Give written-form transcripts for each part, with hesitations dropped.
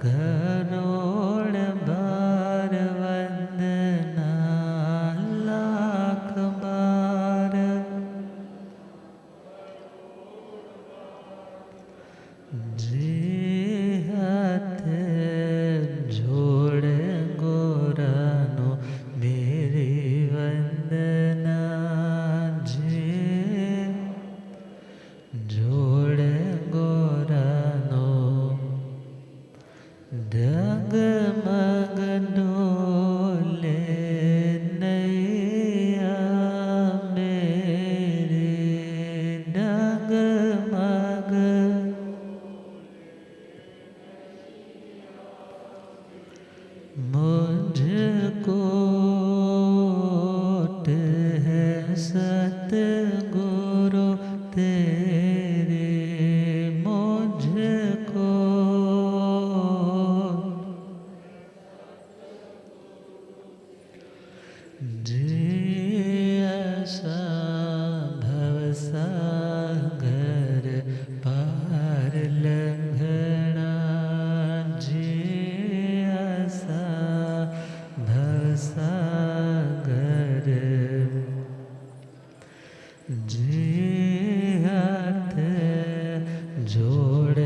करोड़ बार वंदना, लाख बार। जे हाथ जोड़ गोरानो मेरी वंदना, जे जोड़ गोरानो डगमग डोले नैया मेरे, डगमग मुझको है सतगुरु तेरे, मुझको जिया भवसागर पार लंघना, जिया भवसागर, जे हाथ जोड़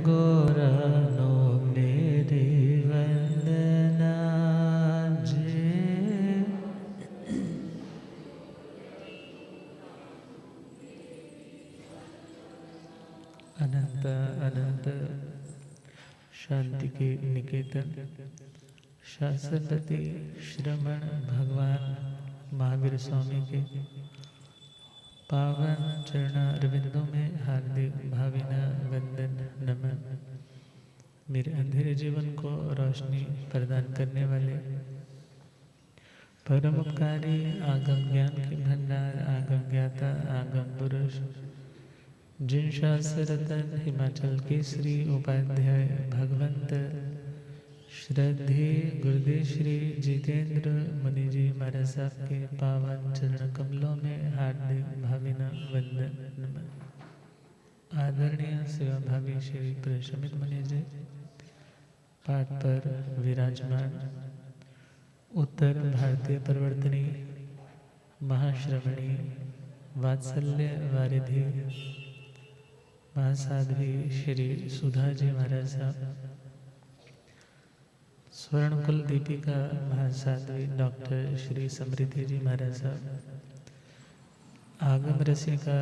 गोरानो मेरी वंदना, जे अनंत अनंत शांति के निकेतन शासनपति श्रमण भगवान महावीर स्वामी के पावन चरणारविंदों में हार्दिक भावना वंदन नमन। मेरे अंधेरे जीवन को रोशनी प्रदान करने वाले परम उपकारी आगम ज्ञान के भंडार, आगम ज्ञाता, आगम पुरुष, जिन शास्त्र रतन हिमाचल केसरी उपाध्याय भगवंत श्रद्धे गुरुदेव श्री जितेंद्र मुनि जी महाराज साहब के पावन चरण कमलों में हार्दिक भावना वंदन नमन। आदरणीय सेवाभावी श्री प्रशमित मुनि जी पाठ पर विराजमान उत्तर भारतीय प्रवर्तनी महाश्रमणी वात्सल्य वारिधि महासाध्वी श्री सुधा जी महाराज साहब, स्वर्णकुल दीपिका महासाध्वी डॉक्टर श्री समृद्धि जी महाराज साहब, आगम रसिका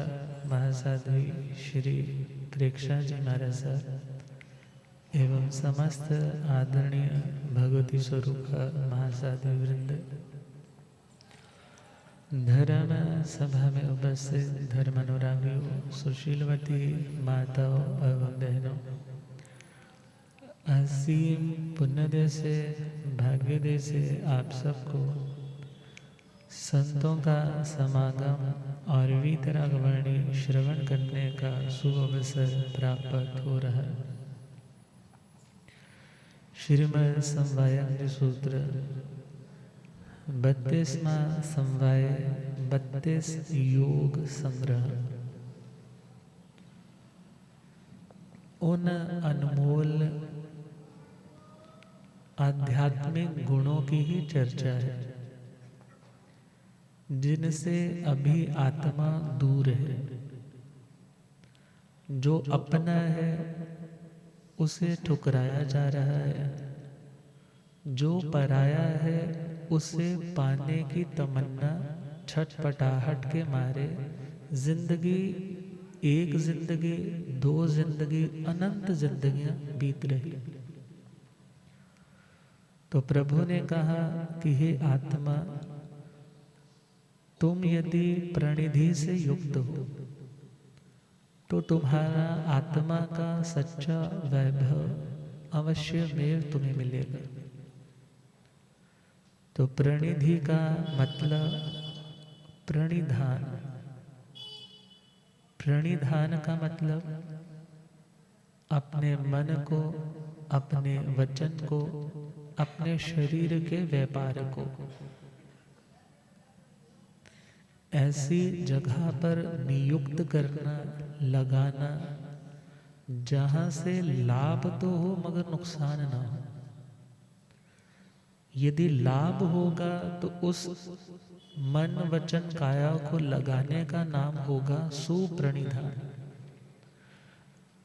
महासाध्वी श्री प्रेक्षा जी महाराज साहब एवं समस्त आदरणीय भगवती स्वरूप महासाध्वी वृंद, धर्म सभा में उपस्थित धर्मानुरागियों, सुशीलवती माताओं एवं बहनों, असीम पुण्यदय से भाग्योदय से आप सबको संतों का समागम और वीतरागवाणी श्रवण करने का शुभ अवसर प्राप्त हो रहा है। श्रीमद् समवायंग सूत्र 32वां समवाय 32 योग संग्रह उन अनमोल आध्यात्मिक गुणों की ही चर्चा है जिनसे अभी आत्मा दूर है। जो अपना है उसे ठुकराया जा रहा है, जो पराया है उसे पाने की तमन्ना छटपटाहट के मारे जिंदगी, एक जिंदगी, दो जिंदगी, अनंत जिंदगियां बीत रही। तो प्रभु ने कहा कि हे आत्मा, तुम यदि प्रणिधि से युक्त हो तो तुम्हारा आत्मा का सच्चा वैभव अवश्य में तुम्हें मिलेगा। तो प्रणिधि का मतलब प्रणिधान, प्रणिधान का मतलब अपने मन को, अपने वचन को, अपने शरीर के व्यापार को ऐसी जगह पर नियुक्त करना, लगाना जहां से लाभ तो हो मगर नुकसान ना हो। यदि लाभ होगा तो उस मन वचन काया को लगाने का नाम होगा सुप्रणिधान।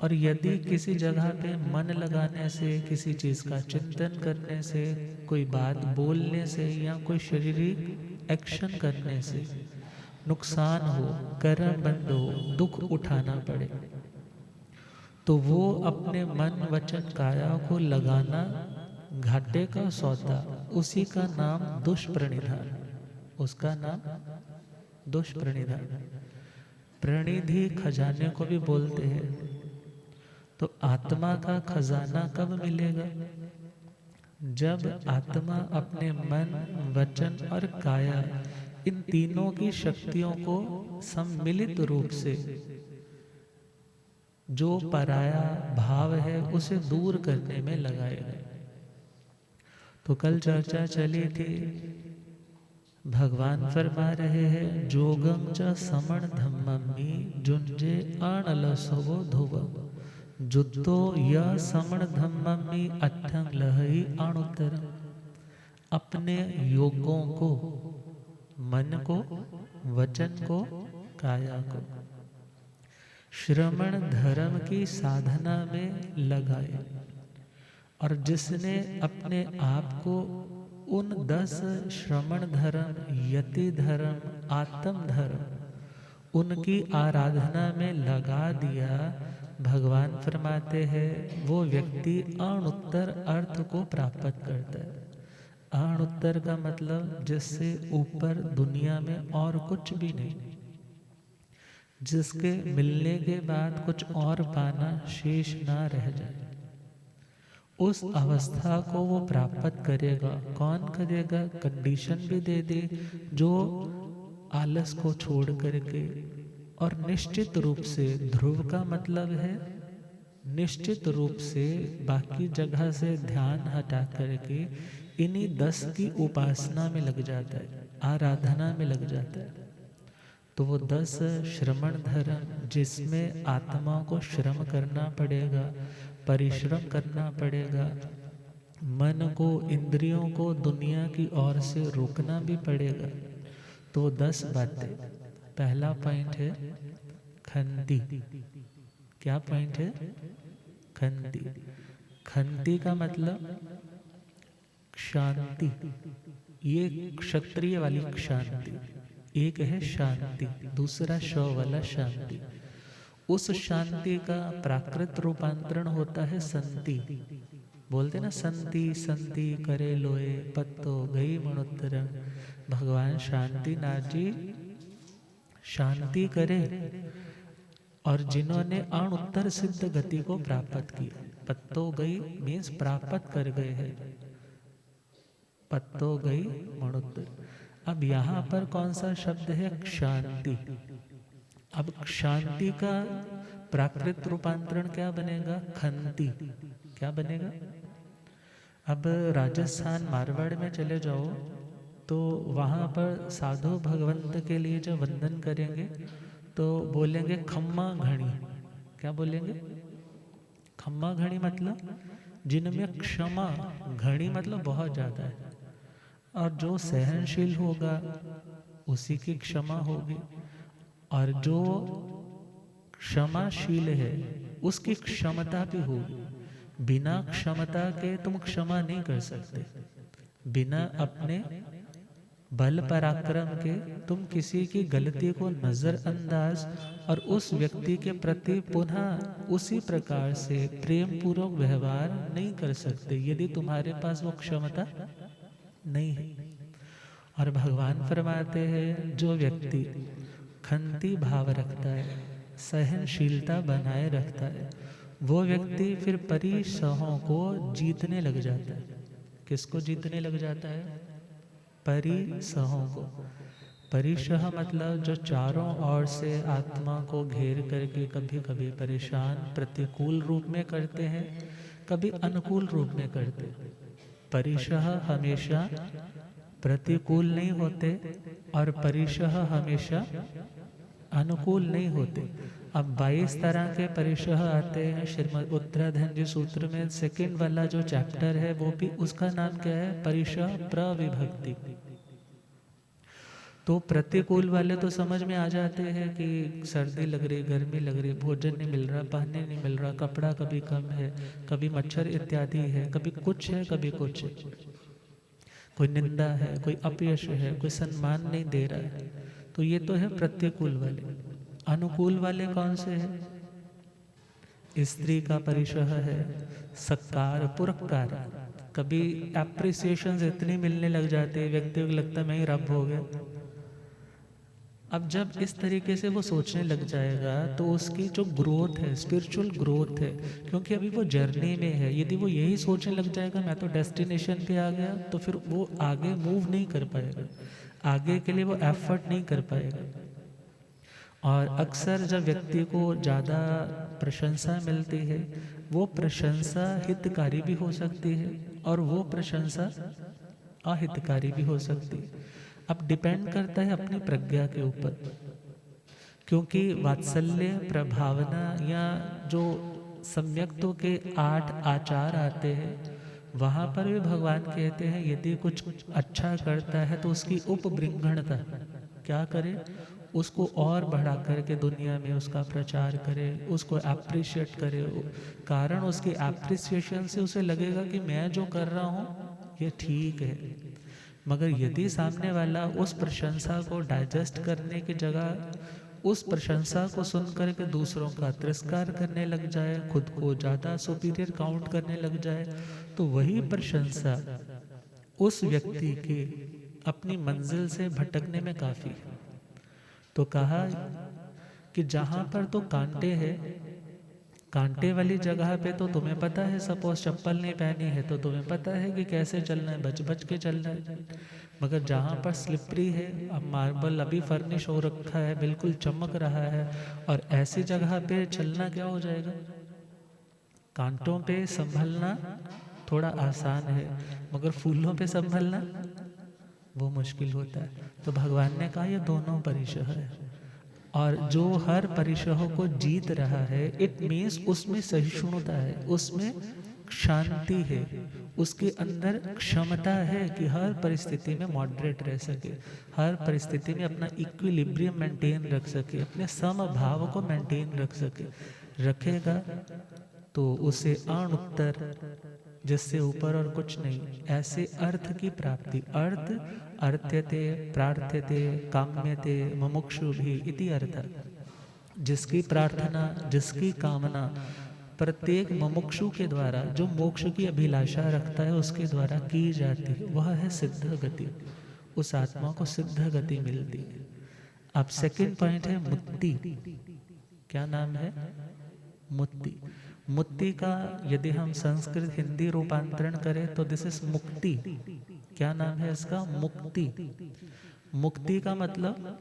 और यदि किसी जगह पे मन लगाने से, किसी चीज का चिंतन करने से, कोई बात बोलने से या कोई शारीरिक एक्शन करने से नुकसान हो, कर्म बंद हो, दुख उठाना पड़े, तो वो अपने मन वचन काया को लगाना घाटे का सौदा, उसी का नाम दुष्प्रणिधान। उसका नाम दुष्प्रणिधान। प्रणिधि खजाने को भी बोलते हैं। तो आत्मा का खजाना कब मिलेगा? जब आत्मा अपने मन वचन और काया इन तीनों की शक्तियों को सम्मिलित रूप से जो पराया भाव है उसे दूर करने में लगाएगा। तो कल चर्चा चली थी, भगवान फरमा रहे हैं जोगम च समण धम्ममी जुंजे आणलसवो धुवम जुत्तो य समण धम्ममी अठंग लहई आणुत्तरम। अपने योगों को, मन को, वचन को, काया को श्रवण धर्म की साधना में लगाए। और जिसने अपने आप को उन 10 श्रवण धर्म, यति धर्म, आत्म धर्म उनकी आराधना में लगा दिया, भगवान फरमाते हैं वो व्यक्ति अणुत्तर अर्थ को प्राप्त करता है। अणुत्तर का मतलब जिससे ऊपर दुनिया में और कुछ भी नहीं, जिसके मिलने के बाद कुछ और पाना शेष ना रह जाए, उस अवस्था को वो प्राप्त करेगा। कौन करेगा? कंडीशन भी दे दे, जो आलस को छोड़ करके और निश्चित रूप से, ध्रुव का मतलब है निश्चित रूप से बाकी जगह से ध्यान हटा करके इन्हीं 10 की उपासना में लग जाता है, आराधना में लग जाता है। तो वो 10 श्रवण धर्म जिसमें आत्मा को श्रम करना पड़ेगा, परिश्रम करना पड़ेगा, मन को, इंद्रियों को दुनिया की ओर से रोकना भी पड़ेगा। तो 10 बातें। पहला पॉइंट है खंती। क्या पॉइंट है? खंती। खंती का मतलब शांति। ये क्षत्रिय वाली शांति। एक है शांति, दूसरा श वाला शांति। उस शांति का प्राकृत रूपांतरण होता है संति। बोलते ना संति संति करे लोए पत्तो गई मणोत्तरम। भगवान शांतिनाथ जी शांति करे, और जिन्होंने अणुत्तर सिद्ध गति को प्राप्त किया। पत्तो गई मीन्स प्राप्त कर गए हैं, पत्तो गई मणोत्तर। अब यहाँ पर कौन सा शब्द है? शांति। अब शांति का प्राकृत रूपांतरण क्या बनेगा? खंती। क्या बनेगा? अब राजस्थान मारवाड़ में चले जाओ तो वहाँ पर साधु भगवंत के लिए जो वंदन करेंगे तो बोलेंगे खम्मा घड़ी। क्या बोलेंगे? खम्मा घड़ी मतलब जिनमें क्षमा, घड़ी मतलब बहुत ज़्यादा है, और जो सहनशील होगा उसी की क्षमा होगी, और जो क्षमाशील है उसकी क्षमता भी होगी। बिना क्षमता के तुम क्षमा नहीं कर सकते। बिना अपने बल पराक्रम के तुम किसी की गलती को नजरअंदाज और उस व्यक्ति के प्रति पुनः उसी प्रकार से प्रेम पूर्वक व्यवहार नहीं कर सकते यदि तुम्हारे पास वो क्षमता नहीं है। और भगवान फरमाते हैं जो व्यक्ति खंती भाव रखता है, सहनशीलता बनाए रखता है, वो व्यक्ति फिर परिसहों को जीतने लग जाता है। किसको जीतने लग जाता है? परिसहों को। परिसह मतलब जो चारों ओर से आत्मा को घेर करके कभी कभी परेशान प्रतिकूल रूप में करते हैं, कभी अनुकूल रूप में करते हैं। परिसह हमेशा प्रतिकूल नहीं होते और परिसह हमेशा अनुकूल नहीं होते। अब 22 तरह के परिशह आते हैं श्रीमद् उत्तराधनजी सूत्र में। सेकंड वाला जो चैप्टर है वो भी, उसका नाम क्या है? परिशह प्रविभक्ति। तो प्रतिकूल वाले तो समझ में आ जाते हैं कि सर्दी लग रही, गर्मी लग रही, भोजन नहीं मिल रहा, पहनने नहीं मिल रहा, कपड़ा कभी कम है, कभी मच्छर इत्यादि है, कभी कुछ है, कभी कुछ है, कोई निंदा है, कोई अपयश है, कोई सम्मान नहीं दे रहा है। तो ये तो है प्रतिकूल वाले। अनुकूल वाले कौन से हैं? स्त्री का परिशह है सत्कार पुरस्कार। कभी एप्रिसिएशन इतनी मिलने लग जाती है, व्यक्ति को लगता है मैं ही रब हो गया। अब जब इस तरीके से वो सोचने लग जाएगा तो उसकी जो ग्रोथ है, स्पिरिचुअल ग्रोथ है, क्योंकि अभी वो जर्नी में है, यदि वो यही सोचने लग जाएगा मैं तो डेस्टिनेशन पे आ गया, तो फिर वो आगे मूव नहीं कर पाएगा, आगे के लिए वो एफर्ट नहीं कर पाएगा। और अक्सर जब व्यक्ति को ज़्यादा प्रशंसा मिलती है, वो प्रशंसा हितकारी भी हो सकती है और वो प्रशंसा अहितकारी भी हो सकती है। अब डिपेंड करता है अपनी प्रज्ञा के ऊपर, क्योंकि वात्सल्य प्रभावना या जो सम्यक्तों के 8 आचार आते हैं, वहाँ पर भी भगवान कहते हैं यदि कुछ अच्छा करता है तो उसकी उपबृंहणता क्या करे, उसको और बढ़ा करके दुनिया में उसका प्रचार करे, उसको एप्रिशिएट करे। कारण उसकी एप्रिसिएशन से उसे लगेगा कि मैं जो कर रहा हूँ ये ठीक है। मगर यदि सामने वाला उस प्रशंसा को डाइजेस्ट करने की जगह उस प्रशंसा को सुनकर के दूसरों का तिरस्कार करने लग जाए, खुद को ज़्यादा सुपीरियर काउंट करने लग जाए, तो वही प्रशंसा उस व्यक्ति के अपनी मंजिल से भटकने में काफ़ी है। तो कहा कि जहाँ पर तो कांटे हैं, कांटे वाली जगह पे तो तुम्हें पता है, सपोज चप्पल नहीं पहनी है तो तुम्हें पता है कि कैसे चलना है, बच बच के चलना है। मगर जहाँ पर स्लिपरी है, अब मार्बल अभी फर्निश हो रखा है, बिल्कुल चमक रहा है, और ऐसी जगह पे चलना क्या हो जाएगा? कांटों पे संभलना थोड़ा आसान है, मगर फूलों पे संभलना वो मुश्किल होता है। तो भगवान ने कहा ये दोनों परिशह है, और जो हर परिशह को जीत रहा है, इट मीन्स उसमें सहिष्णुता है, उसमें शांति है, उसके अंदर क्षमता है कि हर परिस्थिति में मॉडरेट रह सके, हर परिस्थिति में अपना इक्विलिब्रियम मेंटेन रख सके, अपने समभाव को मेंटेन रख सके। रखेगा तो उसे अणुत्तर, जिससे ऊपर और कुछ नहीं, ऐसे अर्थ की प्राप्ति, अर्थ अर्थ्यते प्रार्थ्यते काम्यते मुमुक्षुभिः इति अर्थ। जिसकी प्रार्थना, जिसकी कामना प्रत्येक मुमुक्षु के द्वारा, जो मोक्ष की अभिलाषा रखता है उसके द्वारा की जाती है, वह है सिद्ध गति। उस आत्मा को सिद्ध गति मिलती है। अब सेकंड पॉइंट है मुक्ति। क्या नाम है? मुक्ति। मुक्ति का यदि हम संस्कृत हिंदी रूपांतरण करें तो दिस इज मुक्ति। क्या नाम है इसका? मुक्ति। मुक्ति का मतलब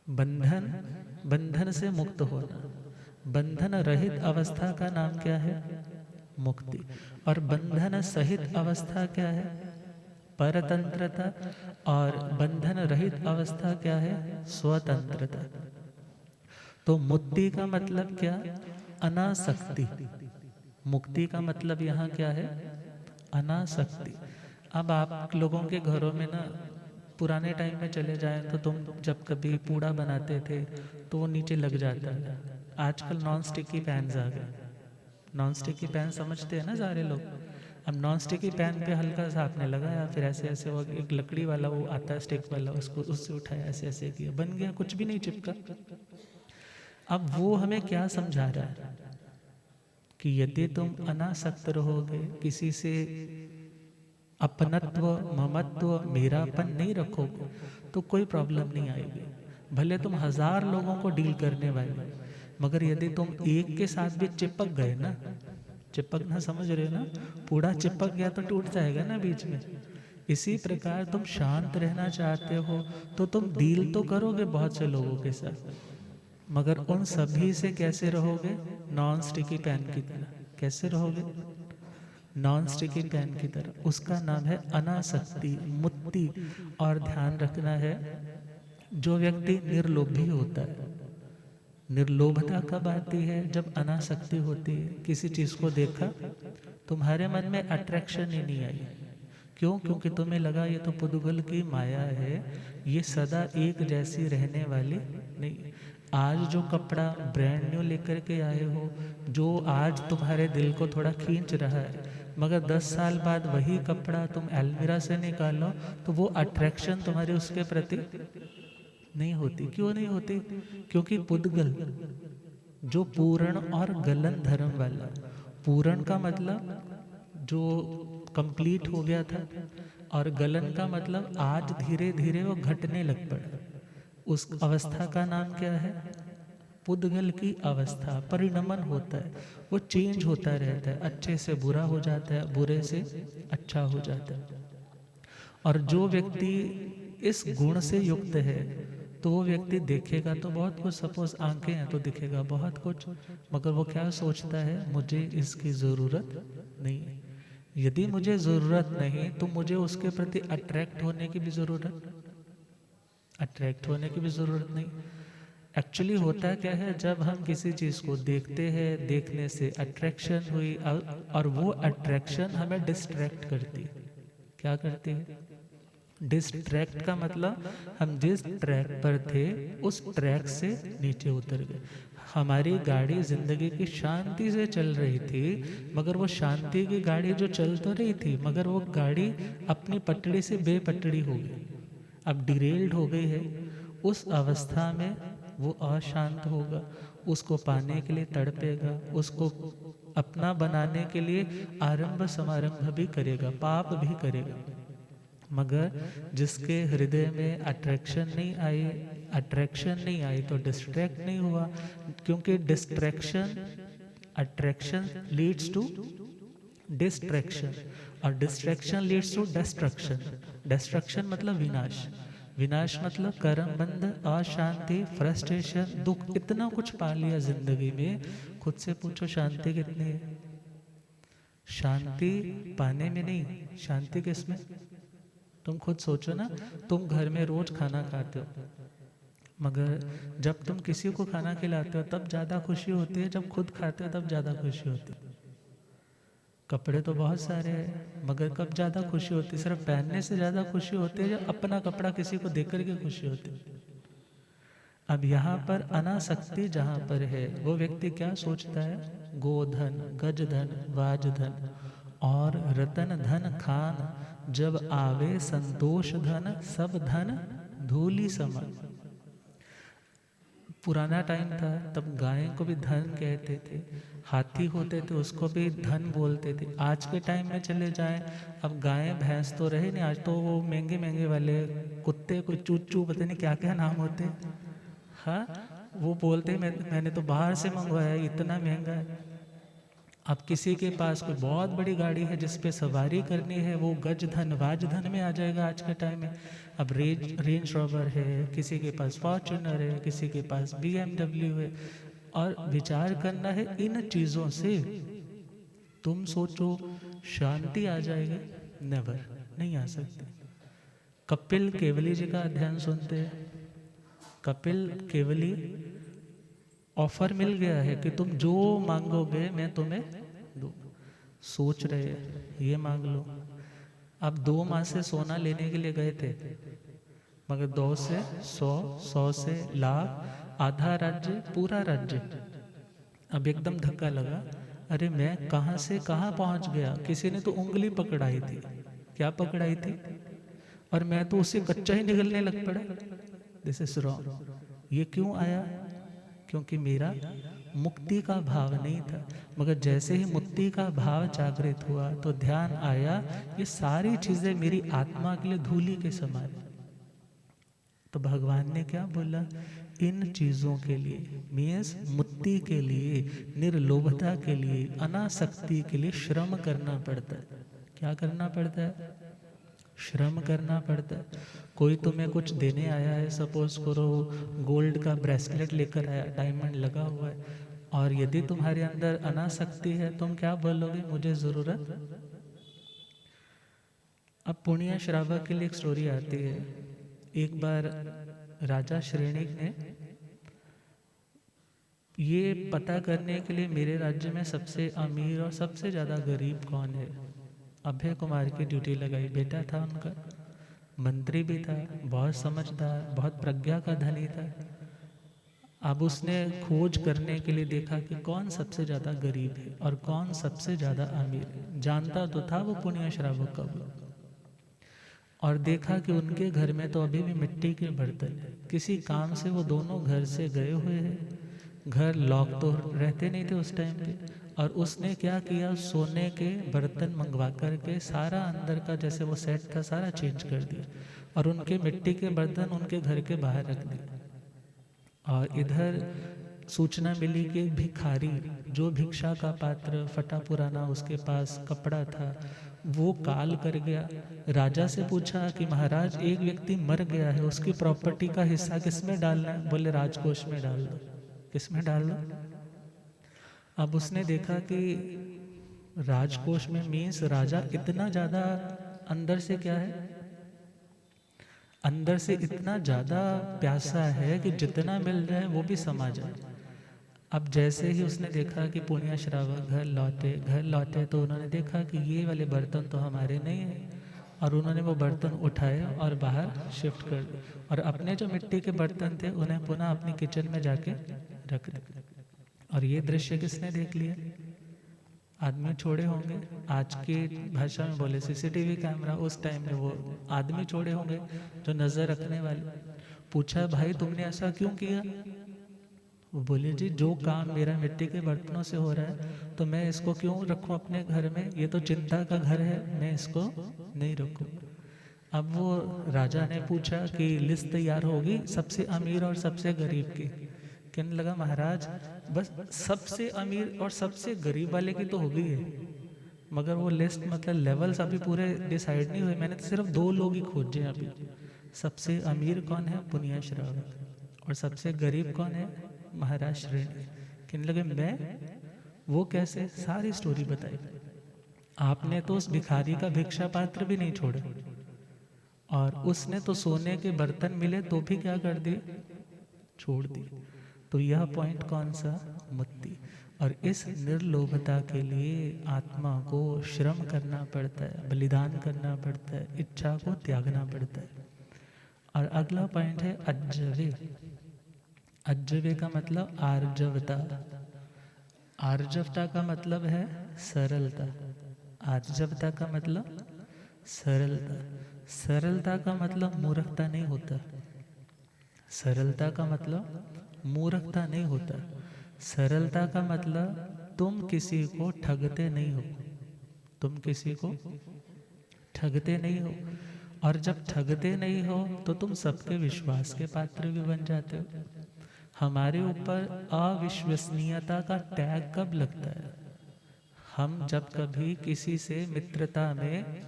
बंधन, बंधन से मुक्त होना। बंधन रहित अवस्था का नाम क्या है? मुक्ति। और बंधन सहित अवस्था क्या है? परतंत्रता। और बंधन रहित अवस्था क्या है? स्वतंत्रता। तो मुक्ति का मतलब क्या? अनासक्ति। मुक्ति का मतलब यहाँ क्या है? अनासक्ति। अब आप लोगों के घरों में ना, पुराने टाइम में चले जाएं तो तुम जब कभी पूड़ा बनाते थे तो वो नीचे लग जाता है। आजकल नॉन स्टिकी पैन्स आ गए। नॉन स्टिकी पैन समझते हैं ना सारे लोग। अब नॉन स्टिकी पैन पे हल्का सा आपने लगाया, फिर ऐसे ऐसे वो एक लकड़ी वाला वो आता है स्टिक वाला, उसको उससे उठाया, ऐसे ऐसे किया, बन गया, कुछ भी नहीं चिपका। अब वो हमें क्या समझा रहा है कि यदि तुम अनासक्त रहोगे, किसी से अपनत्व, ममत्व, मेरापन नहीं रखोगे तो कोई प्रॉब्लम नहीं आएगी। भले तुम 1000 लोगों को डील करने वाले, मगर यदि तुम एक के साथ भी चिपक गए ना, चिपकना समझ रहे हो ना, पूरा चिपक गया तो टूट जाएगा ना बीच में। इसी प्रकार तुम शांत रहना चाहते हो तो तुम डील तो करोगे बहुत से लोगों के साथ, मगर उन सभी से कैसे रहोगे? नॉन स्टिकी पैन की तरह। कैसे रहोगे? नॉन स्टिकी पैन की तरह। उसका नाम है अनासक्ति, मुक्ति। और ध्यान रखना है, जो व्यक्ति निर्लोभी होता है, निर्लोभता कब आती है? जब अनासक्ति होती है। किसी चीज को देखा, तुम्हारे मन में अट्रैक्शन ही नहीं आई। क्यों? क्योंकि तुम्हें लगा ये तो पुद्गल की माया है, ये सदा एक जैसी रहने वाली नहीं। आज जो कपड़ा ब्रांड न्यू लेकर के आए हो, जो आज तुम्हारे दिल को थोड़ा खींच रहा है, मगर 10 साल बाद वही कपड़ा तुम अलमीरा से निकालो तो वो अट्रैक्शन तुम्हारी उसके प्रति नहीं होती। क्यों नहीं होती? क्योंकि पुद्गल जो पूर्ण और गलन धर्म वाला, पूर्ण का मतलब जो कंप्लीट हो गया था, और गलन का मतलब आज धीरे धीरे वो घटने लग पड़ा, उस अवस्था का नाम क्या है? पुद्गल की अवस्था। परिणमन होता है, वो चेंज होता रहता है, अच्छे से बुरा हो जाता है, बुरे से अच्छा हो जाता है। और जो व्यक्ति इस गुण से युक्त है तो वो व्यक्ति देखेगा तो बहुत कुछ, सपोज आंखें हैं तो दिखेगा बहुत कुछ, मगर वो क्या सोचता है? मुझे इसकी ज़रूरत नहीं है। यदि मुझे ज़रूरत नहीं तो मुझे उसके प्रति अट्रैक्ट होने की भी ज़रूरत नहीं। एक्चुअली होता क्या है, जब हम किसी चीज़ को देखते हैं, देखने से अट्रैक्शन हुई, और वो अट्रैक्शन हमें डिस्ट्रैक्ट करती है। क्या करती है? डिस्ट्रैक्ट का मतलब हम जिस ट्रैक पर थे उस ट्रैक से नीचे उतर गए। हमारी गाड़ी जिंदगी की शांति से चल रही थी, मगर वो शांति की गाड़ी जो चल तो रही थी, मगर वो गाड़ी अपनी पटड़ी से बेपटड़ी हो गई, अब डिरेल्ड हो गई है। उस अवस्था में वो अशांत होगा, उसको पाने के लिए तड़पेगा, उसको अपना बनाने के लिए आरंभ समारंभ भी करेगा, पाप भी करेगा। मगर जिसके हृदय में अट्रैक्शन नहीं आई तो डिस्ट्रैक्ट नहीं हुआ, क्योंकि अट्रैक्शन लीड्स टू डिस्ट्रैक्शन, और डिस्ट्रैक्शन लीड्स टू डिस्ट्रक्शन मतलब विनाश, विनाश मतलब कर्म बंध, अशांति, फ्रस्ट्रेशन, दुख। इतना कुछ पा लिया जिंदगी में, खुद से पूछो शांति कितनी है? शांति पाने में नहीं, शांति किसमें? तुम खुद सोचो ना, तुम घर में रोज खाना खाते हो, मगर जब तुम किसी को खाना खिलाते हो तब ज़्यादा खुशी होती है, जब खुद खाते हो तब ज़्यादा खुशी होती है। कपड़े तो बहुत सारे हैं, मगर कब ज़्यादा खुशी होती है? सिर्फ पहनने से ज़्यादा खुशी होती है, जब अपना कपड़ा किसी को देख करके खुशी होती है। अब यहाँ पर अनासक्ति जहाँ पर है, वो व्यक्ति क्या सोचता है? गोधन, गजधन, वाजधन और रतन धन खान, जब आवे संतोष धन, सब धन धूलि समान। पुराना टाइम था तब गाय को भी धन कहते थे, हाथी होते थे उसको भी धन बोलते थे। आज के टाइम में चले जाएं, अब गाय भैंस तो रहे नहीं, आज तो वो महंगे महंगे वाले कुत्ते, कोई चूचू, पता नहीं क्या क्या नाम होते, हाँ, वो बोलते मैंने तो बाहर से मंगवाया, इतना महंगा है। अब किसी के पास कोई बहुत बड़ी गाड़ी है जिस पे सवारी करनी है, वो गज धन वाज धन में आ जाएगा आज के टाइम में। अब रेंज रोवर है, किसी के पास फॉर्च्यूनर है, किसी के पास BMW है, और विचार करना है इन चीज़ों से। तुम सोचो शांति आ जाएगी? नेवर, नहीं आ सकती। कपिल केवली जी का अध्ययन सुनते हैं। कपिल केवली ऑफर मिल गया है कि तुम जो मांगोगे मैं तुम्हें दूँ। सोच रहे ये मांग लो। अब 2 माह से सोना लेने के लिए गए थे, मगर 2 से 100, 100 से लाख, आधा राज्य, पूरा राज्य। अब एकदम धक्का लगा, अरे मैं कहाँ से कहाँ पहुँच गया। किसी ने तो उंगली पकड़ाई थी, क्या पकड़ाई थी, और मैं तो उससे कच्चा ही निकलने लग पड़ा। This is wrong. ये क्यों आया? क्योंकि मेरा मुक्ति का भाव नहीं था। मगर जैसे ही मुक्ति का भाव जागृत हुआ तो ध्यान आया, ये सारी चीजें मेरी आत्मा के लिए धूलि के समान। तो भगवान ने क्या बोला? इन चीजों के लिए, मीन्स मुक्ति के लिए, निर्लोभता के लिए, अनासक्ति के लिए श्रम करना पड़ता है। क्या करना पड़ता है? श्रम करना पड़ता है। कोई तुम्हें कुछ देने आया है, सपोज करो गोल्ड का ब्रेसलेट लेकर आया, डायमंड लगा हुआ है, और यदि तुम्हारे अंदर अनासक्ति है, तुम क्या बोलोगे? मुझे जरूरत। अब पुण्य श्रावक के लिए एक स्टोरी आती है। एक बार राजा श्रेणिक ने ये पता करने के लिए मेरे राज्य में सबसे अमीर और सबसे ज़्यादा गरीब कौन है, अभय कुमार की ड्यूटी लगाई। बेटा था उनका, मंत्री भी था, बहुत समझदार, बहुत प्रज्ञा का धनी था। अब उसने खोज करने के लिए देखा कि कौन सबसे ज़्यादा गरीब है और कौन सबसे ज़्यादा अमीर है। जानता तो था वो पुण्य श्रावक कब, और देखा कि उनके घर में तो अभी भी मिट्टी के बर्तन है। किसी काम से वो दोनों घर से गए हुए हैं, घर लॉक तो रहते नहीं थे उस टाइम पे। और उसने क्या किया, सोने के बर्तन मंगवा करके सारा अंदर का जैसे वो सेट था सारा चेंज कर दिया, और उनके मिट्टी के बर्तन उनके घर के बाहर रख दिए। और इधर सूचना मिली कि एक भिखारी जो भिक्षा का पात्र फटा पुराना उसके पास कपड़ा था वो काल कर गया। राजा से पूछा कि महाराज एक व्यक्ति मर गया है, उसकी प्रॉपर्टी का हिस्सा किसमें डालना है? बोले राजकोष में डाल दो। किसमें डाल दो? अब उसने देखा कि राजकोष में मीन्स राजा इतना ज़्यादा अंदर से क्या है, अंदर से इतना ज़्यादा प्यासा है कि जितना मिल रहा है वो भी समा जाए। अब जैसे ही उसने देखा कि पुण्य श्रावक घर लौटे तो उन्होंने देखा कि ये वाले बर्तन तो हमारे नहीं हैं, और उन्होंने वो बर्तन उठाए और बाहर शिफ्ट कर दिए, और अपने जो मिट्टी के बर्तन थे उन्हें पुनः अपनी किचन में जाके रख दिए। और ये दृश्य किसने देख लिया? आदमी छोड़े होंगे, आज की भाषा में बोले सीसीटीवी कैमरा, उस टाइम में वो आदमी छोड़े होंगे जो नज़र रखने वाले। पूछा भाई तुमने ऐसा क्यों किया? वो बोले जी जो काम मेरा मिट्टी के बर्तनों से हो रहा है तो मैं इसको क्यों रखूं अपने घर में, ये तो चिंता का घर है, मैं इसको नहीं रखूं। अब वो राजा ने पूछा कि लिस्ट तैयार होगी सबसे अमीर और सबसे गरीब की। कहने लगा महाराज बस सबसे अमीर और सबसे गरीब वाले की तो हो गई है, मगर वो लिस्ट मतलब लेवल्स अभी पूरे डिसाइड नहीं हुए, मैंने तो सिर्फ 2 लोग ही खोजे अभी। सबसे अमीर कौन है? पुण्य श्रावक। और सबसे गरीब कौन है? महाराज श्रेणी। कहने लगे मैं? वो कैसे? सारी स्टोरी बताई। आपने तो उस भिखारी का भिक्षा पात्र भी नहीं छोड़ा, और उसने तो सोने के बर्तन मिले तो भी क्या कर दिए? छोड़ दिए। तो यह पॉइंट कौन सा? मुक्ति। और इस निर्लोभता के लिए आत्मा को श्रम करना पड़ता है, बलिदान करना पड़ता है, इच्छा को त्यागना पड़ता है। और अगला पॉइंट है अज्जवे। अज्जवे का मतलब आर्जवता। आर्जवता का मतलब है सरलता। आर्जवता का मतलब सरलता। सरलता का मतलब मूर्खता नहीं होता। सरलता का मतलब मूर्खता नहीं होता। सरलता का मतलब तुम किसी को ठगते नहीं हो। तुम किसी को ठगते नहीं हो, और जब ठगते नहीं हो तो तुम सबके विश्वास के पात्र भी बन जाते हो। हमारे ऊपर अविश्वसनीयता का टैग कब लगता है? हम जब कभी किसी से मित्रता में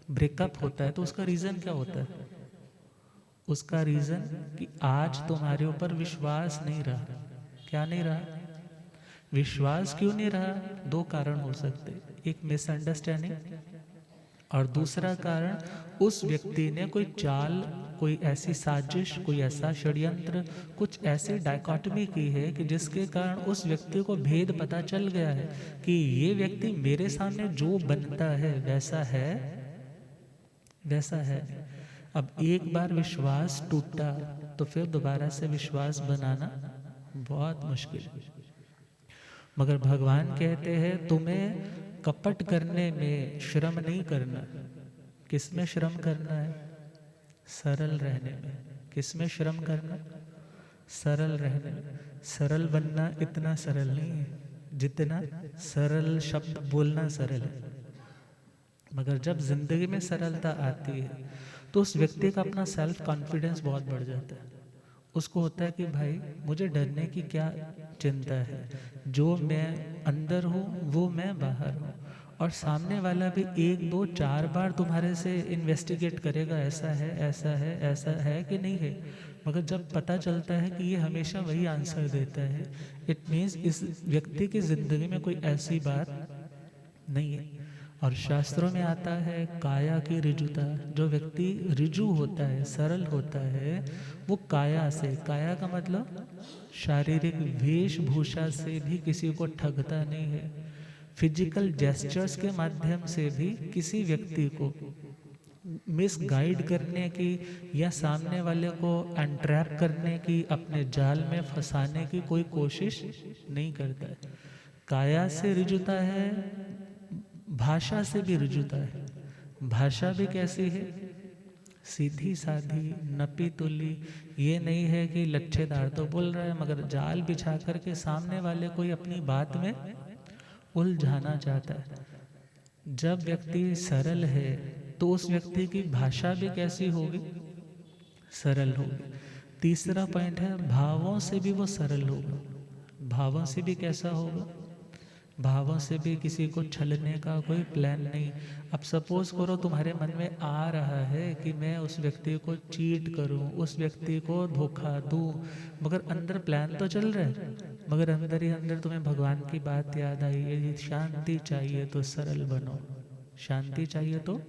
ब्रेकअप होता है तो उसका रीज़न क्या होता है? उसका रीज़न कि आज तुम्हारे ऊपर विश्वास नहीं रहा। क्या नहीं रहा? विश्वास क्यों नहीं रहा? 2 कारण हो सकते, एक मिसअंडरस्टैंडिंग, और दूसरा कारण उस व्यक्ति ने कोई चाल, कोई ऐसी साजिश, कोई ऐसा षड्यंत्र, कुछ ऐसी डायकॉटमी की है कि जिसके कारण उस व्यक्ति को भेद पता चल गया है कि ये व्यक्ति मेरे सामने जो बनता है वैसा है, वैसा है। अब एक बार विश्वास टूटा तो फिर दोबारा से विश्वास बनाना बहुत मुश्किल है। मगर भगवान कहते हैं तुम्हें कपट करने में श्रम नहीं करना। किस में श्रम करना है? सरल रहने में। किस में श्रम करना? सरल रहने में। सरल बनना इतना सरल नहीं है जितना सरल शब्द बोलना सरल है। मगर जब जिंदगी में सरलता आती है तो उस व्यक्ति का अपना सेल्फ कॉन्फिडेंस बहुत बढ़ जाता है। उसको होता है कि भाई मुझे डरने की क्या चिंता है, जो मैं अंदर हूँ वो मैं बाहर हूँ। और सामने वाला भी 1, 2, 4 बार तुम्हारे से इन्वेस्टिगेट करेगा, ऐसा है, ऐसा है, ऐसा है कि नहीं है। मगर जब पता चलता है कि ये हमेशा वही आंसर देता है, इट मीन्स इस व्यक्ति की ज़िंदगी में कोई ऐसी बात नहीं है। और शास्त्रों में आता है काया की ऋजुता। जो व्यक्ति ऋजु होता है, सरल होता है, वो काया से, काया का मतलब शारीरिक वेशभूषा से भी किसी को ठगता नहीं है। फिजिकल जेस्चर्स के माध्यम से भी किसी व्यक्ति को मिसगाइड करने की या सामने वाले को एंट्रैप करने की, अपने जाल में फंसाने की कोई कोशिश नहीं करता है। काया से ऋजुता है, भाषा से भी ऋजुता है। भाषा भी कैसी है? सीधी साधी, नपी तुली। ये नहीं है कि लच्छेदार तो बोल रहा है मगर जाल बिछा करके सामने वाले कोई अपनी बात में उलझाना चाहता है। जब व्यक्ति सरल है तो उस व्यक्ति की भाषा भी कैसी होगी? सरल होगी। तीसरा पॉइंट है भावों से भी वो सरल होगा। भावों से भी कैसा होगा? भावों से भी किसी को छलने का कोई प्लान नहीं। अब सपोज करो तुम्हारे मन में आ रहा है कि मैं उस व्यक्ति को चीट करूं, उस व्यक्ति को धोखा दूं, मगर अंदर प्लान तो चल रहा है, मगर अंदर ही अंदर तुम्हें भगवान की बात याद आई है, शांति चाहिए तो सरल बनो, शांति चाहिए तो।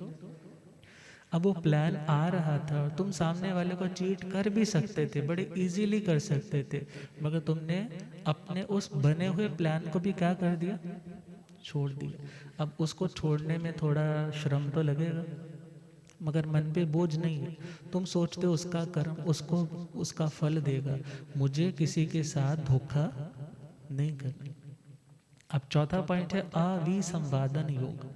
अब वो प्लान आ रहा था और तुम सामने वाले को चीट कर भी सकते थे, बड़े इजीली कर सकते थे, मगर तुमने अपने उस बने हुए प्लान को भी क्या कर दिया? छोड़ दिया। अब उसको छोड़ने में थोड़ा श्रम तो लगेगा, मगर मन पे बोझ नहीं है। तुम सोचते हो उसका कर्म उसको उसका फल देगा, मुझे किसी के साथ धोखा नहीं करना। अब चौथा पॉइंट है अविसंवादन योग।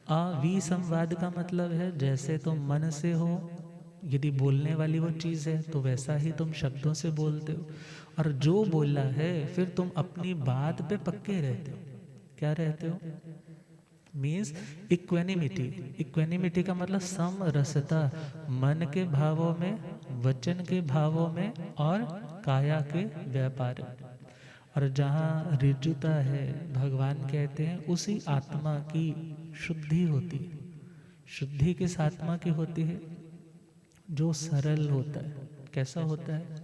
अविसंवाद का मतलब है जैसे तुम मन से हो, यदि बोलने वाली वो चीज़ है तो वैसा ही तुम शब्दों से बोलते हो, और जो बोला है फिर तुम अपनी बात पे पक्के रहते हो। क्या रहते हो? Means equanimity. इक्वेनिमिटी का मतलब समरसता, मन के भावों में, वचन के भावों में और काया के व्यापार। और जहाँ ऋजुता है, भगवान कहते हैं उसी आत्मा की शुद्धि होती है। शुद्धि किस आत्मा की होती है? जो सरल होता है। कैसा होता है?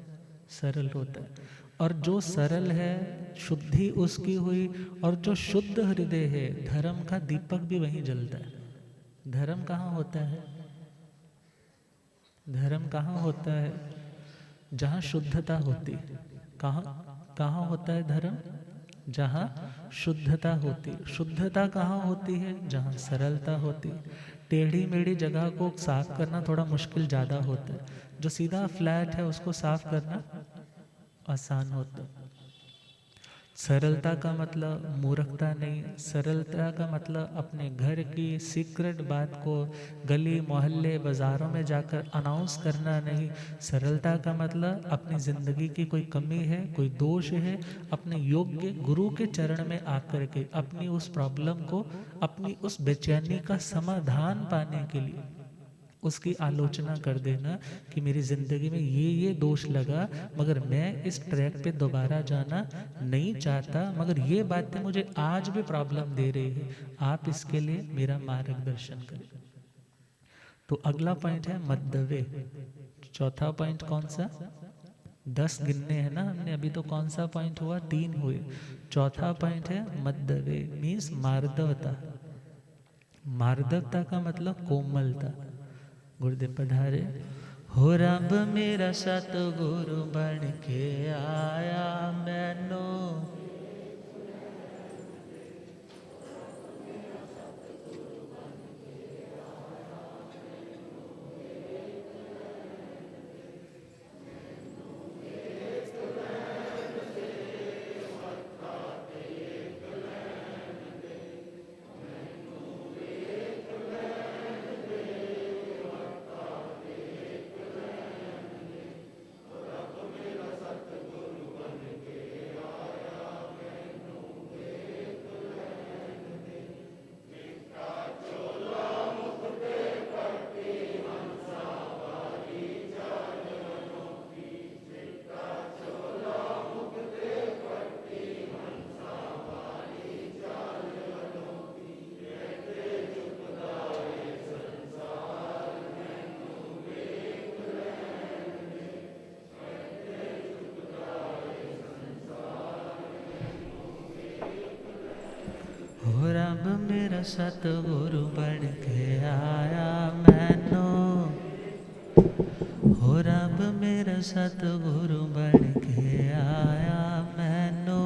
सरल होता है। और जो सरल है, शुद्धि उसकी हुई, और जो शुद्ध हृदय है, धर्म का दीपक भी वहीं जलता है। धर्म कहाँ होता है? धर्म कहाँ होता है? जहाँ शुद्धता होती है। कहाँ कहाँ होता है धर्म? जहाँ शुद्धता होती है। शुद्धता कहाँ होती है? जहाँ सरलता होती है। टेढ़ी मेढ़ी जगह को साफ करना थोड़ा मुश्किल ज़्यादा होता है, जो सीधा फ्लैट है उसको साफ करना आसान होता है। सरलता का मतलब मूर्खता नहीं, सरलता का मतलब अपने घर की सीक्रेट बात को गली मोहल्ले बाज़ारों में जाकर अनाउंस करना नहीं। सरलता का मतलब अपनी ज़िंदगी की कोई कमी है, कोई दोष है, अपने योग्य गुरु के चरण में आकर के अपनी उस प्रॉब्लम को, अपनी उस बेचैनी का समाधान पाने के लिए उसकी आलोचना कर देना कि मेरी ज़िंदगी में ये दोष लगा, मगर मैं इस ट्रैक पे दोबारा जाना नहीं चाहता, मगर ये बातें मुझे आज भी प्रॉब्लम दे रही है, आप इसके लिए मेरा मार्गदर्शन करें। तो अगला पॉइंट है मद्दवे। चौथा पॉइंट कौन सा? 10 गिनने हैं ना हमने, अभी तो कौन सा पॉइंट हुआ? 3 हुए। चौथा पॉइंट है मद्दवे, मीन्स मार्दवता। मार्दवता का मतलब कोमलता। गुरुदेव पधारे। हो रब मेरा सतगुरु बन के आया मैनू, सतगुरु बन के आया मैनो, हो रब मेरा सतगुरु बन के आया मैनो।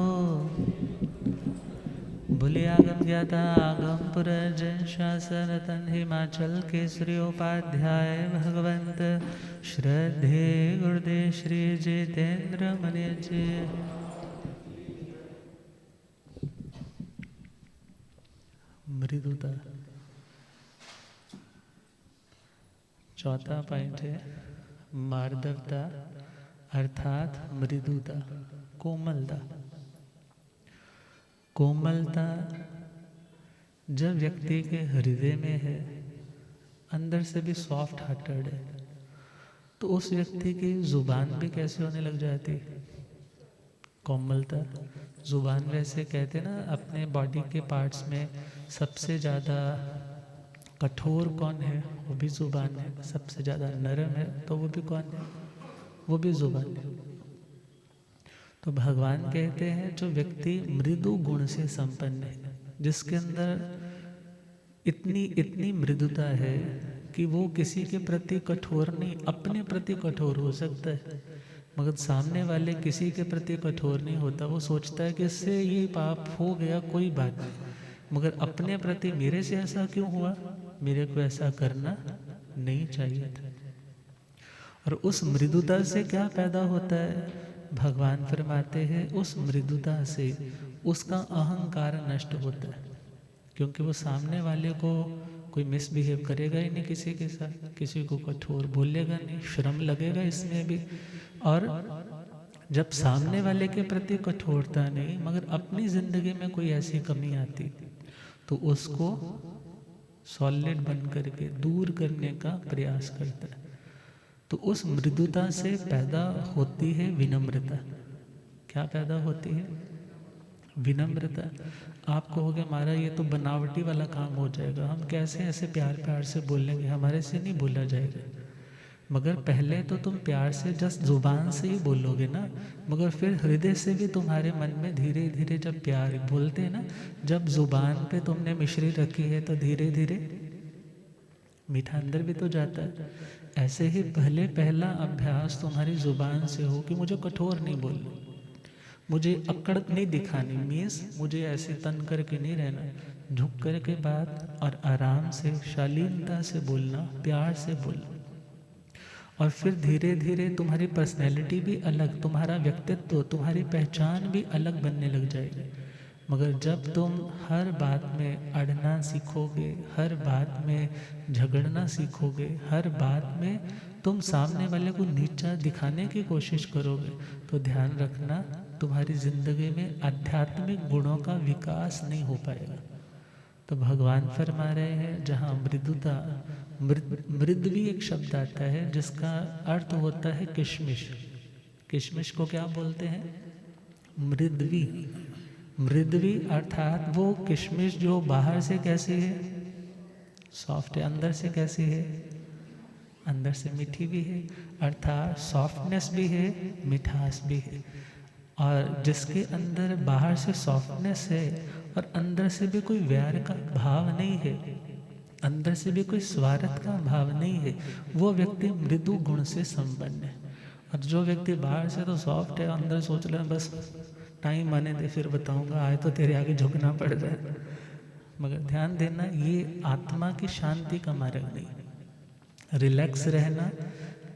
बोले आगम ज्ञाता आगम पुरख जन शासन रतन हिमाचल केसरी उपाध्याय भगवंत श्रद्धे गुरुदेव श्री जितेंद्र मणि जी। मृदुता चौथा पॉइंट है मार्दवता अर्थात मृदुता, कोमलता। कोमलता जब व्यक्ति के हृदय में है, अंदर से भी सॉफ्ट हार्टेड है, तो उस व्यक्ति की जुबान भी कैसे होने लग जाती, कोमलता। जुबान वैसे कहते ना अपने बॉडी के पार्ट्स में सबसे ज़्यादा कठोर कौन है, वो भी जुबान है। सबसे ज़्यादा नरम है तो वो भी कौन है, वो भी जुबान है। तो भगवान कहते हैं जो व्यक्ति मृदु गुण से संपन्न है, जिसके अंदर इतनी मृदुता है कि वो किसी के प्रति कठोर नहीं, अपने प्रति कठोर हो सकता है, मगर सामने वाले किसी के प्रति कठोर नहीं होता। वो सोचता है कि इससे ये पाप हो गया, कोई बात नहीं, मगर अपने प्रति मेरे से ऐसा क्यों हुआ, मेरे को ऐसा करना नहीं चाहिए था। और उस मृदुता से क्या पैदा होता है, भगवान फरमाते हैं उस मृदुता से उसका अहंकार नष्ट होता है, क्योंकि वो सामने वाले को कोई मिसबिहेव करेगा ही नहीं, किसी के साथ किसी को कठोर बोलेगा नहीं, श्रम लगेगा इसमें भी। और जब सामने वाले के प्रति कठोरता नहीं, मगर अपनी जिंदगी में कोई ऐसी कमी आती तो उसको सॉलिड बन करके दूर करने का प्रयास करता है। तो उस मृदुता से पैदा होती है विनम्रता। क्या पैदा होती है, विनम्रता। आप कहोगे हमारा ये तो बनावटी वाला काम हो जाएगा, हम कैसे ऐसे प्यार प्यार से बोलेंगे, हमारे से नहीं बोला जाएगा। मगर पहले तो तुम प्यार से जस्ट जुबान से ही बोलोगे ना, मगर फिर हृदय से भी तुम्हारे मन में धीरे धीरे जब प्यार बोलते हैं ना, जब जुबान पे तुमने मिश्री रखी है तो धीरे धीरे मीठा अंदर भी तो जाता है। ऐसे ही पहला अभ्यास तुम्हारी जुबान से हो कि मुझे कठोर नहीं बोलना, मुझे अकड़ नहीं दिखानी, मीन्स मुझे ऐसे तन करके नहीं रहना, झुक कर के बात और आराम से शालीनता से बोलना, प्यार से बोलना। और फिर धीरे धीरे तुम्हारी पर्सनैलिटी भी अलग, तुम्हारा व्यक्तित्व, तुम्हारी पहचान भी अलग बनने लग जाएगी। मगर जब तुम हर बात में अड़ना सीखोगे, हर बात में झगड़ना सीखोगे, हर बात में तुम सामने वाले को नीचा दिखाने की कोशिश करोगे, तो ध्यान रखना तुम्हारी जिंदगी में आध्यात्मिक गुणों का विकास नहीं हो पाएगा। तो भगवान फरमा रहे हैं जहाँ मृदुता, मृदवी एक शब्द आता है जिसका अर्थ होता है किशमिश। किशमिश को क्या बोलते हैं, मृदवी। मृदवी अर्थात वो किशमिश जो बाहर से कैसी है, सॉफ्ट है, अंदर से कैसी है, अंदर से मीठी भी है, अर्थात सॉफ्टनेस भी है, मिठास भी है। और जिसके अंदर बाहर से सॉफ्टनेस है और अंदर से भी कोई वैर का भाव नहीं है, अंदर से भी कोई स्वार्थ का भाव नहीं है, वो व्यक्ति मृदु गुण से संपन्न है। और जो व्यक्ति बाहर से तो सॉफ्ट है, अंदर सोच रहा है बस टाइम आने दे फिर बताऊंगा, आए तो तेरे आगे झुकना पड़ जाए। मगर ध्यान देना, ये आत्मा की शांति का मार्ग नहीं। रिलैक्स रहना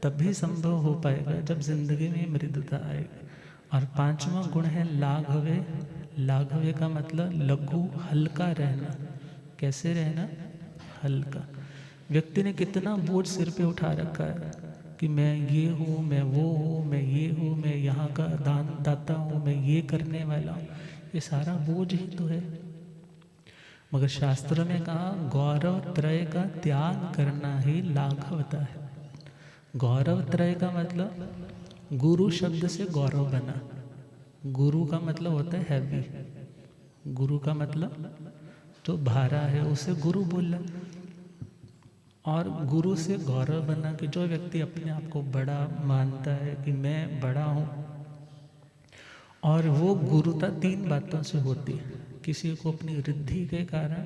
तभी संभव हो पाएगा जब जिंदगी में मृदुता आएगी। और पांचवा गुण है लाघवे। लाघवे का मतलब लघु, हल्का रहना। कैसे रहना, हल्का। व्यक्ति ने कितना बोझ सिर पे उठा रखा है कि मैं ये हूँ, मैं वो हूँ, मैं ये हूँ, मैं यहाँ का दान दाता हूँ, मैं ये करने वाला हूँ। ये सारा बोझ ही तो है। मगर शास्त्र में कहा गौरव त्रय का त्याग करना ही लाघवता है। गौरव त्रय का मतलब गुरु शब्द से गौरव बना। गुरु का मतलब होता है हैवी। गुरु का मतलब जो भारा है उसे गुरु बोला। और गुरु से गौरव बना कि जो व्यक्ति अपने आप को बड़ा मानता है कि मैं बड़ा हूँ। और वो गुरुता तीन बातों से होती है। किसी को अपनी रिद्धि के कारण,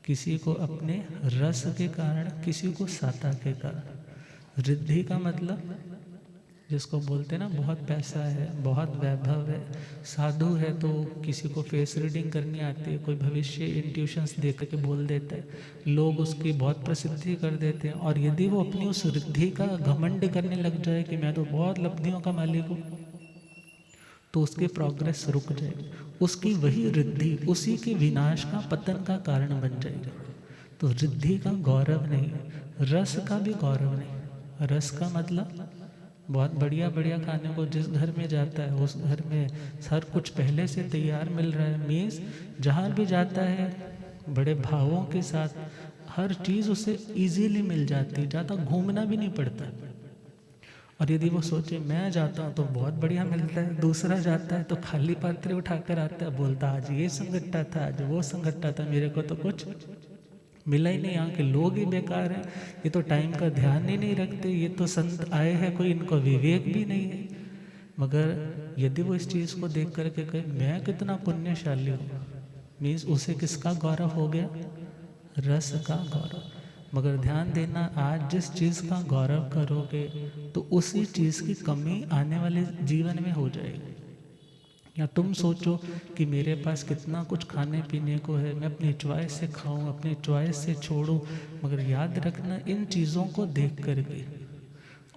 किसी को अपने रस के कारण, किसी को साता के कारण। रिद्धि का मतलब जिसको बोलते हैं ना बहुत पैसा है, बहुत वैभव है, साधु है तो किसी को फेस रीडिंग करनी आती है, कोई भविष्य इंट्यूशंस दे करके बोल देता है, लोग उसकी बहुत प्रसिद्धि कर देते हैं। और यदि वो अपनी उस रिद्धि का घमंड करने लग जाए कि मैं तो बहुत लब्धियों का मालिक हूँ, तो उसकी प्रोग्रेस रुक जाएगी। उसकी वही रिद्धि उसी के विनाश का, पतन का कारण बन जाएगी। तो रिद्धि का गौरव नहीं, रस का भी गौरव नहीं। रस का मतलब बहुत बढ़िया बढ़िया खाने को जिस घर में जाता है उस घर में हर कुछ पहले से तैयार मिल रहा है। मीन्स जहाँ भी जाता है बड़े भावों के साथ हर चीज़ उसे इजीली मिल जाती, ज़्यादा घूमना भी नहीं पड़ता। और यदि वो सोचे मैं जाता हूँ तो बहुत बढ़िया मिलता है, दूसरा जाता है तो खाली पात्र उठाकर आता है, बोलता आज ये संगठा था, आज वो संगठा था, मेरे को तो कुछ मिला ही नहीं। यहाँ के लोग ही बेकार हैं, ये तो टाइम का ध्यान ही नहीं रखते, ये तो संत आए हैं कोई इनको विवेक भी नहीं है। मगर यदि वो इस चीज़ को देख करके कहे मैं कितना पुण्यशाली हूँ, मीन्स उसे किसका गौरव हो गया? रस का गौरव। मगर ध्यान देना, आज जिस चीज़ का गौरव करोगे तो उसी चीज़ की कमी आने वाले जीवन में हो जाएगी। या तुम सोचो कि मेरे पास कितना कुछ खाने पीने को है, मैं अपनी चॉइस से खाऊं, अपनी चॉइस से छोड़ूं, मगर याद रखना इन चीज़ों को देख करके,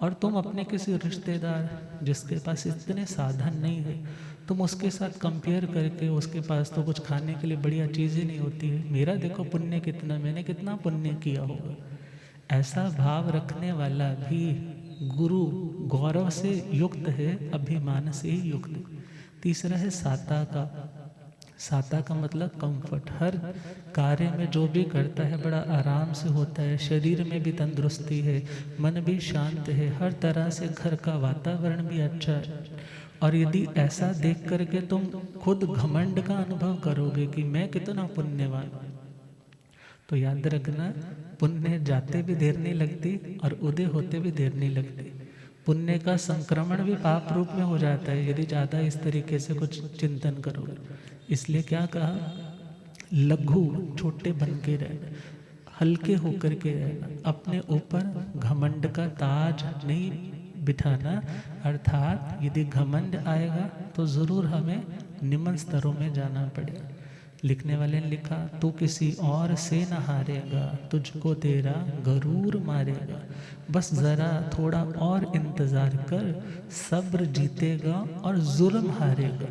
और तुम अपने किसी रिश्तेदार जिसके पास इतने साधन नहीं है, तुम उसके साथ कंपेयर करके उसके पास तो कुछ खाने के लिए बढ़िया चीज़ें नहीं होती है, मेरा देखो पुण्य कितना, मैंने कितना पुण्य किया होगा, ऐसा भाव रखने वाला भी गुरु गौरव से युक्त है, अभिमान से ही युक्त है। तीसरा है साता का। साता का मतलब कंफर्ट, हर कार्य में जो भी करता है बड़ा आराम से होता है, शरीर में भी तंदुरुस्ती है, मन भी शांत है, हर तरह से घर का वातावरण भी अच्छा है। और यदि ऐसा देख करके तुम खुद घमंड का अनुभव करोगे कि मैं कितना पुण्यवान, तो याद रखना पुण्य जाते भी देर नहीं लगती और उदय होते भी देर नहीं लगती। पुण्य का संक्रमण भी पाप रूप में हो जाता है यदि ज़्यादा इस तरीके से कुछ चिंतन करोगे। इसलिए क्या कहा, लघु छोटे बन के रहना, हल्के होकर के रहना, अपने ऊपर घमंड का ताज नहीं बिठाना। अर्थात यदि घमंड आएगा तो ज़रूर हमें निम्न स्तरों में जाना पड़ेगा। लिखने वाले ने लिखा, तू किसी और से न हारेगा, तुझको तेरा गरूर मारेगा, बस ज़रा थोड़ा और इंतज़ार कर, सब्र जीतेगा और जुल्म हारेगा,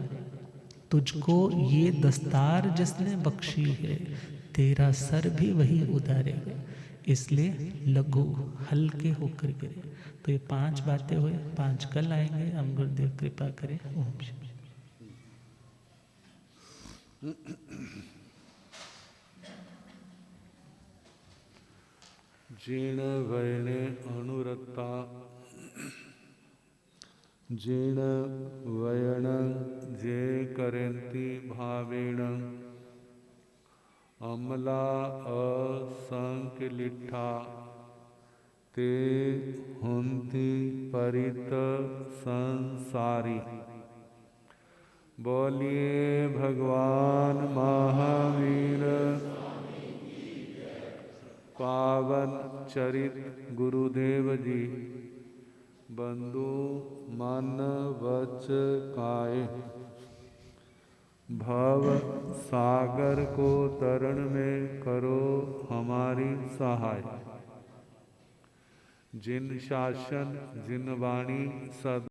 तुझको ये दस्तार जिसने बख्शी है, तेरा सर भी वही उतारेगा। इसलिए लघु हल्के होकर के। तो ये 5 बातें हुई, 5 कल आएंगे, हम गुरुदेव कृपा करें। ओम शांति। जीर्ण वयने अनुरक्ता, जीर्ण वयन जे करन्ति भावेण, अमला असंकलिठा, ते हुन्ति परित संसारी। बोलिए भगवान महावीर पावन चरित गुरुदेव जी, बंधु मन वच काये, भव सागर को तरण में करो हमारी सहाय। जिन शासन जिन वाणी सद